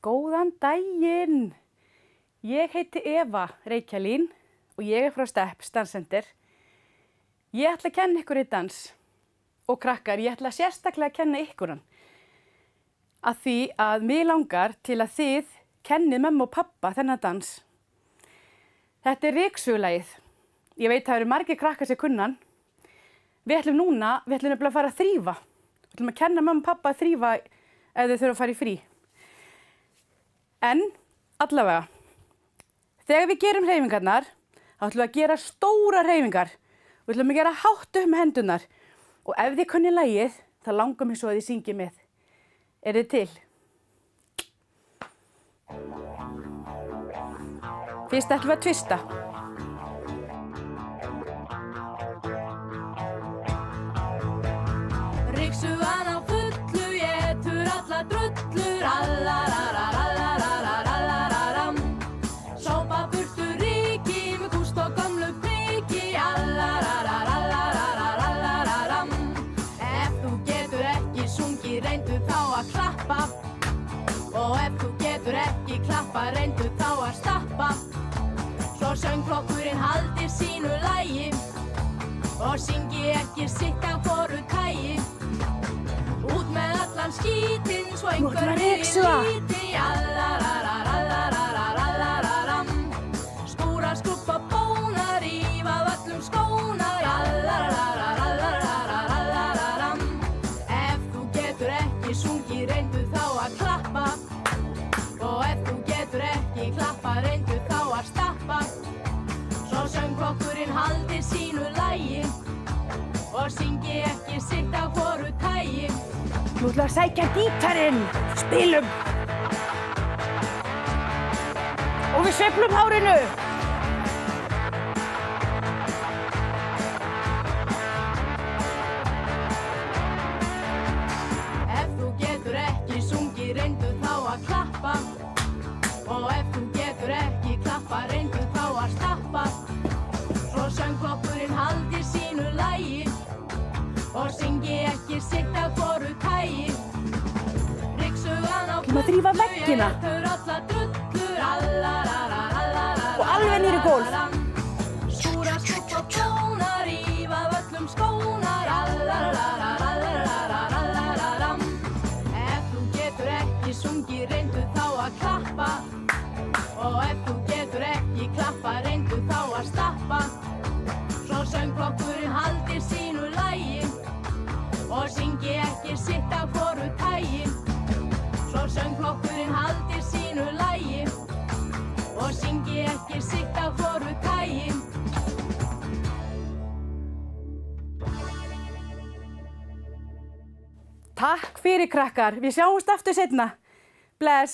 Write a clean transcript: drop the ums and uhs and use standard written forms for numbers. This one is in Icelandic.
Góðan daginn! Ég heiti Eva Reykjalín og ég frá STEP Danscenter. Ég ætla að kenna ykkur í dans og krakkar, ég ætla sérstaklega að kenna ykkur hann. Af því að mig langar til að þið kennið mömmu og pappa þennan dans. Þetta er ryksugulagið. Ég veit að það eru margir krakkar sem kunna hann. Við ætlum nefnilega að fara að þrífa. Við ætlum að kenna mömmu og pappa að þrífa ef þau þurfa að fara í frí. En allavega, þegar við gerum hreyfingarnar, þá ætlum við að gera stórar hreyfingar. Við ætlum að gera hátt upp með hendurnar. Og ef þið kunnið lagið, þá langar mig svo að þið syngið með. Er þið til? Fyrst ætlum við að tvista. Ryksugan á fullu, étur alla drullur, allararararararararam. Sópa burtu ryki með kúst og gömlu priki, allarararararararam. Ef þú getur ekki sungið, reyndu þá að klappa. Og ef þú getur ekki klappa, reyndu þá að stappa. Svo söngflokkurinn haldi sínu lagi og syngi ekki sitt af hvoru tagi. Út með allan skítinn svo einhver líti, allarararararararam. Skúra, skrúbba, bóna, rífa af öllum skóna, allarararararararam. Ef þú getur ekki sungið, reyndu þá að klappa. Og ef þú getur ekki klappa, reyndu þá að stappa. Svo söngflokkurinn haldi sínu lagi og syngi ekki sitt af hvoru tagi. Nú ætlum við að sækja gítarinn, spilum. Og við sveiflum hárinu. Ef þú getur ekki sungið, reyndu þá að klappa. Og ef þú getur ekki klappa, reyndu þá að stappa. Svo söngflokkurinn haldi sínu lagi og syngi ekki sitt af hvoru tagi. Ryksugan á fullu, étur alla drullur, allararararararam. Og alveg niður í gólf. Skúra, skrúbba, bóna, rífa af öllum skónar, allarararararararam. Ef þú getur ekki sungið, reyndu þá að klappa. Og ef þú getur ekki klappa, reyndu þá að stappa. Svo söngflokkurinn haldi sínu lagi og syngi ekki sitt af hvoru tagi. Svo söngflokkurinn haldi sínu lagi og syngi ekki sitt af hvoru tagi. Takk fyrir krakkar, við sjáumst aftur seinna. Bless.